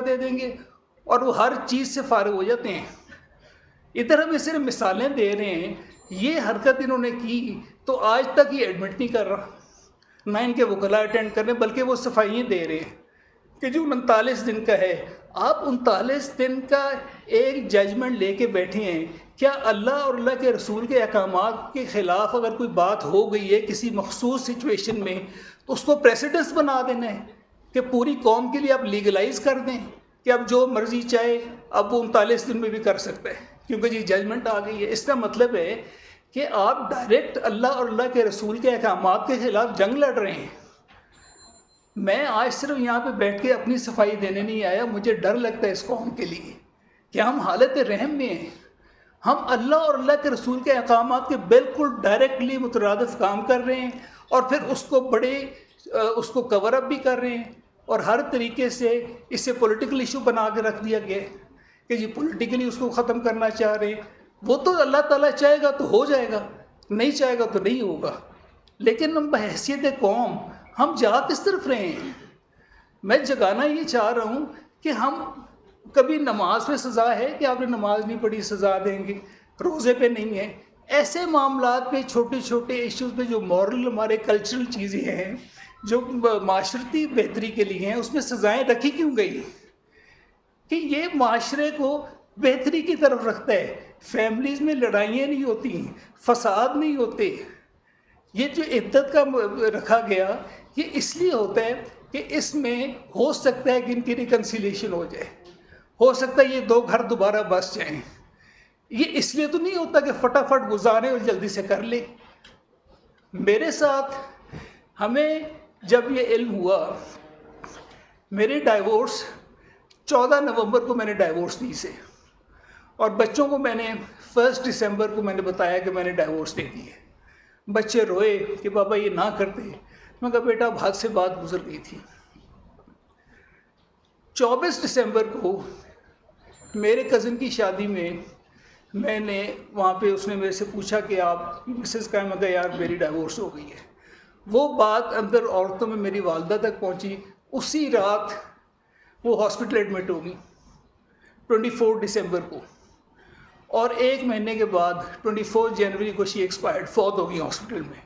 دے دیں گے اور وہ ہر چیز سے فارغ ہو جاتے ہیں. ادھر ہمیں صرف مثالیں دے رہے ہیں. یہ حرکت انہوں نے کی تو آج تک یہ ایڈمٹ نہیں کر رہا، نہ ان کے وکلاء اٹینڈ کر رہے ہیں، بلکہ وہ صفائیاں دے رہے ہیں کہ جو 39 دن کا ہے. آپ 39 دن کا ایک ججمنٹ لے کے بیٹھے ہیں. کیا اللہ اور اللہ کے رسول کے احکامات کے خلاف اگر کوئی بات ہو گئی ہے کسی مخصوص سچویشن میں تو اس کو پریسیڈنس بنا دینا ہے کہ پوری قوم کے لیے آپ لیگلائز کر دیں کہ اب جو مرضی چاہے اب وہ 39 دن میں بھی کر سکتا ہے کیونکہ جی ججمنٹ آ گئی ہے. اس کا مطلب ہے کہ آپ ڈائریکٹ اللہ اور اللہ کے رسول کے احکامات کے خلاف جنگ لڑ رہے ہیں. میں آج صرف یہاں پہ بیٹھ کے اپنی صفائی دینے نہیں آیا، مجھے ڈر لگتا ہے اس قوم کے لیے کہ ہم حالت رحم میں ہیں. ہم اللہ اور اللہ کے رسول کے احکامات کے بالکل ڈائریکٹلی مترادف کام کر رہے ہیں اور پھر اس کو کور اپ بھی کر رہے ہیں اور ہر طریقے سے اسے پولیٹیکل ایشو بنا کے رکھ دیا گیا کہ جی پولیٹیکلی اس کو ختم کرنا چاہ رہے ہیں. وہ تو اللہ تعالیٰ چاہے گا تو ہو جائے گا، نہیں چاہے گا تو نہیں ہوگا. لیکن ہم بحیثیت قوم ہم جا کس طرف رہے ہیں؟ میں جگانا یہ چاہ رہا ہوں کہ ہم کبھی نماز پہ سزا ہے کہ آپ نے نماز نہیں پڑھی سزا دیں گے، روزے پہ نہیں ہے. ایسے معاملات پہ چھوٹے چھوٹے ایشوز پہ جو مورل ہمارے کلچرل چیزیں ہیں جو معاشرتی بہتری کے لیے ہیں اس میں سزائیں رکھی کیوں گئی کہ یہ معاشرے کو بہتری کی طرف رکھتا ہے. فیملیز میں لڑائیاں نہیں ہوتی، فساد نہیں ہوتے. یہ جو عدت کا رکھا گیا یہ اس لیے ہوتا ہے کہ اس میں ہو سکتا ہے کہ ان کی ریکنسیلیشن ہو جائے، ہو سکتا ہے یہ دو گھر دوبارہ بس جائیں. یہ اس لیے تو نہیں ہوتا کہ فٹافٹ گزاریں اور جلدی سے کر لیں. میرے ساتھ ہمیں جب یہ علم ہوا، میرے ڈائیورس 14 نومبر کو میں نے ڈائیورس دی سے اور بچوں کو میں نے 1 دسمبر کو میں نے بتایا کہ میں نے ڈائیورس دے دی ہے. بچے روئے کہ بابا یہ نہ کرتے. میں کہا بیٹا اب حد سے بات گزر گئی تھی. 24 دسمبر کو میرے کزن کی شادی میں نے وہاں پہ اس نے میرے سے پوچھا کہ آپ مسز کا؟ میں کہا یار میری ڈائیورس ہو گئی ہے. وہ بات اندر عورتوں میں میری والدہ تک پہنچی. اسی رات وہ ہاسپٹل ایڈمٹ ہوگی 24 دسمبر کو، اور 1 مہینے کے بعد 24 جنوری کو شی ایکسپائرڈ، فوت ہو گئی ہاسپٹل میں.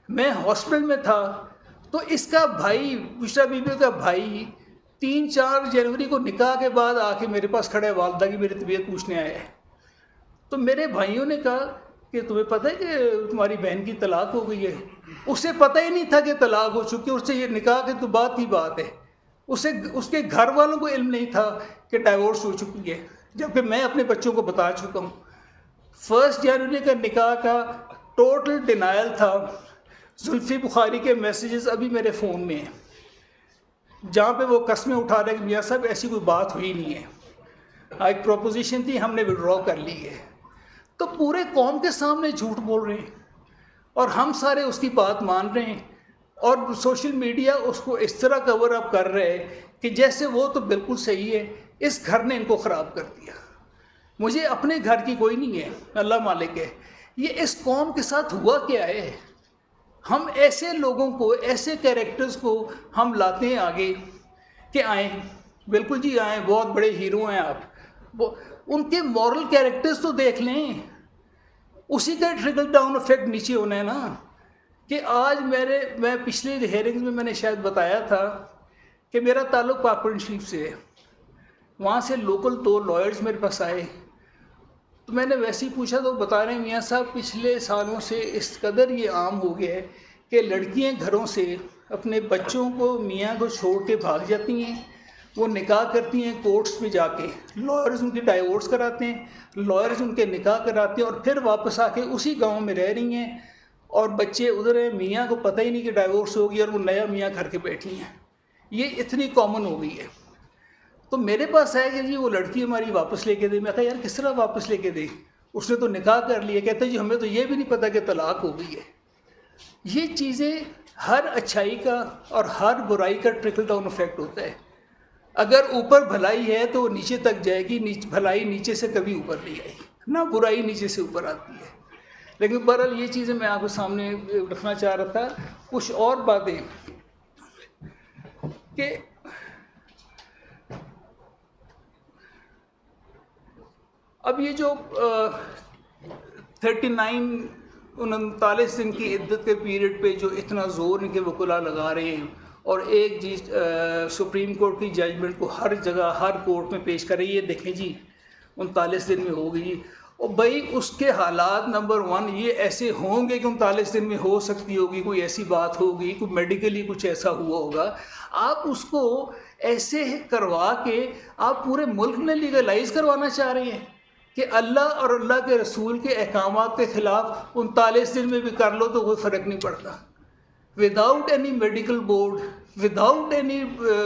میں ہاسپٹل میں تھا تو اس کا بھائی، بشرا بی بی کا بھائی 3-4 جنوری کو نکاح کے بعد آ کے میرے پاس کھڑا ہے، والدہ کی میری طبیعت پوچھنے آیا ہے. تو میرے بھائیوں نے کہا کہ تمہیں پتہ ہے کہ تمہاری بہن کی طلاق ہو گئی ہے؟ اسے پتہ ہی نہیں تھا کہ طلاق ہو چکی، اس سے یہ نکاح کی تو بات ہی بات ہے. اس کے گھر والوں کو علم نہیں تھا کہ ڈائیورس ہو چکی ہے، جبکہ میں اپنے بچوں کو بتا چکا ہوں. 1 جنوری کا نکاح کا ٹوٹل ڈینائل تھا. زلفی بخاری کے میسیجز ابھی میرے فون میں ہیں جہاں پہ وہ قسمیں اٹھا رہے ہیں کہ میاں صاحب ایسی کوئی بات ہوئی نہیں ہے، ایک پروپوزیشن تھی ہم نے وڈرا کر لی ہے. تو پورے قوم کے سامنے جھوٹ بول رہے ہیں اور ہم سارے اس کی بات مان رہے ہیں اور سوشل میڈیا اس کو اس طرح کور اپ کر رہے ہیں کہ جیسے وہ تو بالکل صحیح ہے، اس گھر نے ان کو خراب کر دیا. مجھے اپنے گھر کی کوئی نہیں ہے، اللہ مالک ہے. یہ اس قوم کے ساتھ ہوا کیا ہے؟ ہم ایسے لوگوں کو، ایسے کیریکٹرز کو ہم لاتے ہیں آگے کہ آئیں، بالکل جی آئیں، بہت بڑے ہیرو ہیں آپ. ان کے مورل کیریکٹرز تو دیکھ لیں، اسی کا ٹرکل ڈاؤن افیکٹ نیچے ہونا ہے نا. کہ آج میں پچھلی ہیئرنگز میں نے شاید بتایا تھا کہ میرا تعلق پاکپن شریف سے ہے. وہاں سے لوکل 2 لائرز میرے پاس آئے تو میں نے ویسے ہی پوچھا تو بتا رہے ہیں میاں صاحب پچھلے سالوں سے اس قدر یہ عام ہو گیا ہے کہ لڑکیاں گھروں سے اپنے بچوں کو، میاں کو چھوڑ کے بھاگ جاتی ہیں. وہ نکاح کرتی ہیں کورٹس میں جا کے، لائرز ان کی ڈائیورس کراتے ہیں، لائرز ان کے نکاح کراتے ہیں اور پھر واپس آ کے اسی گاؤں میں رہ رہی ہیں اور بچے ادھر ہیں، میاں کو پتہ ہی نہیں کہ ڈائیورس ہوگی اور وہ نیا میاں گھر کے بیٹھی ہیں. یہ اتنی کامن ہو گئی ہے. تو میرے پاس ہے کہ جی وہ لڑکی ہماری واپس لے کے دے. میں کہا یار کس طرح واپس لے کے دے؟ اس نے تو نکاح کر لیا. کہتے جی ہمیں تو یہ بھی نہیں پتہ کہ طلاق ہو گئی ہے. یہ چیزیں، ہر اچھائی کا اور ہر برائی کا ٹرکل ڈاؤن افیکٹ ہوتا ہے. اگر اوپر بھلائی ہے تو وہ نیچے تک جائے گی، بھلائی نیچے سے کبھی اوپر نہیں آئے گی، نہ برائی نیچے سے اوپر آتی ہے. لیکن بہرحال یہ چیزیں میں آپ کے سامنے رکھنا چاہ رہا تھا. کچھ اور باتیں کہ اب یہ جو 39 دن کی عدت کے پیریڈ پہ جو اتنا زور ان کے وکلا لگا رہے ہیں اور ایک جی سپریم کورٹ کی ججمنٹ کو ہر جگہ ہر کورٹ میں پیش کر رہی ہے، دیکھیں جی 39 دن میں ہوگی، اور بھائی اس کے حالات نمبر 1 یہ ایسے ہوں گے کہ 39 دن میں ہو سکتی ہوگی، کوئی ایسی بات ہوگی، کوئی میڈیکلی کچھ ایسا ہوا ہوگا، آپ اس کو ایسے کروا کے آپ پورے ملک میں لیگلائز کروانا چاہ رہے ہیں کہ اللہ اور اللہ کے رسول کے احکامات کے خلاف 39 دن میں بھی کر لو تو کوئی فرق نہیں پڑتا، without any medical board, without any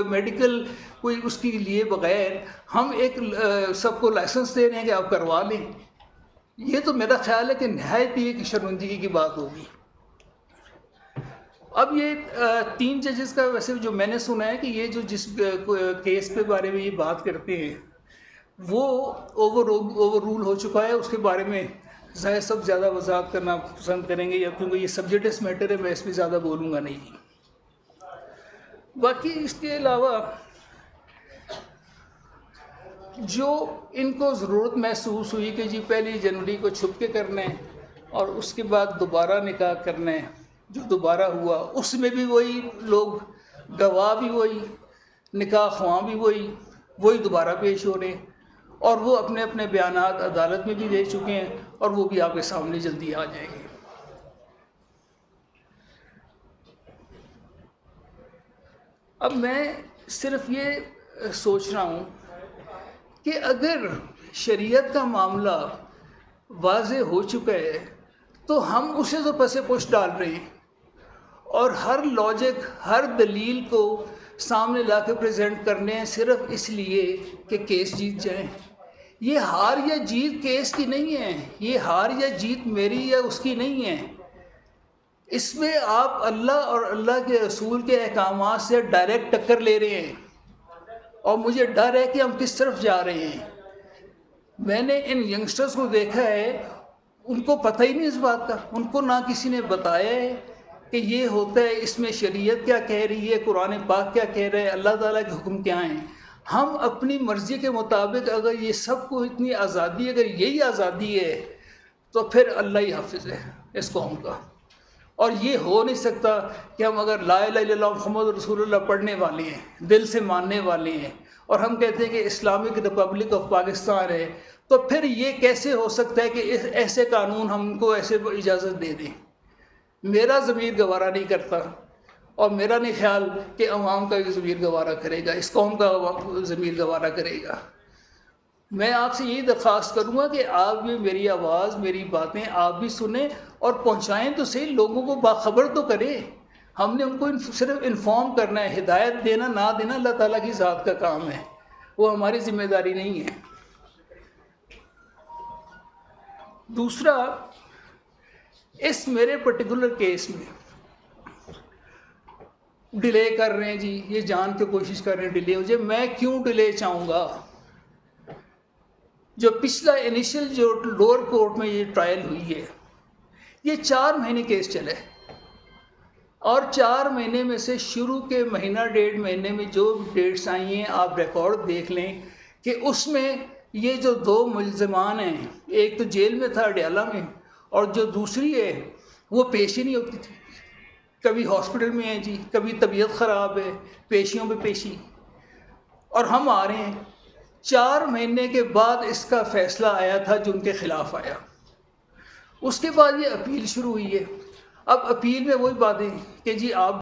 medical کوئی اس کے لیے بغیر ہم ایک سب کو لائسنس دے رہے ہیں کہ آپ کروا لیں۔ یہ تو میرا خیال ہے کہ نہایت ہی ایک شرمندگی کی بات ہوگی۔ اب یہ 3 ججز کا ویسے جو میں نے سنا ہے کہ یہ جو جس کیس کے بارے میں یہ بات کرتے ہیں وہ اوور رول ہو چکا ہے، اس کے بارے میں ظاہر سب زیادہ وضاحت کرنا پسند کریں گے، یا کیونکہ یہ سبجیکٹس میٹر ہے، میں اس میں زیادہ بولوں گا نہیں۔ باقی اس کے علاوہ جو ان کو ضرورت محسوس ہوئی کہ جی 1 جنوری کو چھپ کے کرنا ہے اور اس کے بعد دوبارہ نکاح کرنا ہے، جو دوبارہ ہوا اس میں بھی وہی لوگ، گواہ بھی وہی، نکاح خواں بھی وہی دوبارہ پیش ہو رہے ہیں، اور وہ اپنے اپنے بیانات عدالت میں بھی دے چکے ہیں، اور وہ بھی آپ کے سامنے جلدی آ جائیں گے۔ اب میں صرف یہ سوچ رہا ہوں کہ اگر شریعت کا معاملہ واضح ہو چکا ہے تو ہم اسے تو پس پش ڈال رہے ہیں اور ہر لاجک، ہر دلیل کو سامنے لا کے پریزنٹ کرنے ہیں صرف اس لیے کہ کیس جیت جائیں۔ یہ ہار یا جیت کیس کی نہیں ہے، یہ ہار یا جیت میری یا اس کی نہیں ہے، اس میں آپ اللہ اور اللہ کے رسول کے احکامات سے ڈائریکٹ ٹکر لے رہے ہیں، اور مجھے ڈر ہے کہ ہم کس طرف جا رہے ہیں۔ میں نے ان ینگسٹرز کو دیکھا ہے، ان کو پتہ ہی نہیں اس بات کا، ان کو نہ کسی نے بتایا ہے کہ یہ ہوتا ہے، اس میں شریعت کیا کہہ رہی ہے، قرآن پاک کیا کہہ رہا ہے، اللہ تعالیٰ کے حکم کیا ہیں۔ ہم اپنی مرضی کے مطابق اگر یہ سب کو اتنی آزادی، اگر یہی آزادی ہے تو پھر اللہ ہی حافظ ہے اس قوم کا۔ اور یہ ہو نہیں سکتا کہ ہم اگر لا الہ الا اللہ محمد رسول اللہ پڑھنے والے ہیں، دل سے ماننے والے ہیں، اور ہم کہتے ہیں کہ اسلامک ریپبلک آف پاکستان ہے، تو پھر یہ کیسے ہو سکتا ہے کہ ایسے قانون ہم کو ایسے اجازت دے دیں؟ میرا ضمیر گوارا نہیں کرتا، اور میرا نہیں خیال کہ عوام کا ضمیر گوارا کرے گا، اس قوم کا ضمیر گوارا کرے گا۔ میں آپ سے یہی درخواست کروں گا کہ آپ بھی میری آواز، میری باتیں آپ بھی سنیں اور پہنچائیں تو صحیح، لوگوں کو باخبر تو کریں۔ ہم نے ان کو صرف انفارم کرنا ہے، ہدایت دینا نہ دینا اللہ تعالیٰ کی ذات کا کام ہے، وہ ہماری ذمہ داری نہیں ہے۔ دوسرا، اس میرے پرٹیکولر کیس میں ڈیلے کر رہے ہیں جی، یہ جان کے کوشش کر رہے ہیں ڈیلے ہو جائے، میں کیوں ڈیلے چاہوں گا؟ جو پچھلا انیشل جو لوور کورٹ میں یہ ٹرائل ہوئی ہے، یہ 4 مہینے کیس چلے، اور 4 مہینے میں سے شروع کے مہینہ 1.5 مہینے میں جو ڈیٹس آئی ہیں آپ ریکارڈ دیکھ لیں کہ اس میں یہ جو 2 ملزمان ہیں، ایک تو جیل میں تھا اڈیالہ میں، اور جو دوسری ہے وہ پیش ہی نہیں ہوتی تھی، کبھی ہاسپٹل میں ہے جی، کبھی طبیعت خراب ہے، پیشیوں پہ پیشی، اور ہم آ رہے ہیں 4 مہینے کے بعد اس کا فیصلہ آیا تھا جو ان کے خلاف آیا۔ اس کے بعد یہ اپیل شروع ہوئی ہے۔ اب اپیل میں وہی باتیں کہ جی آپ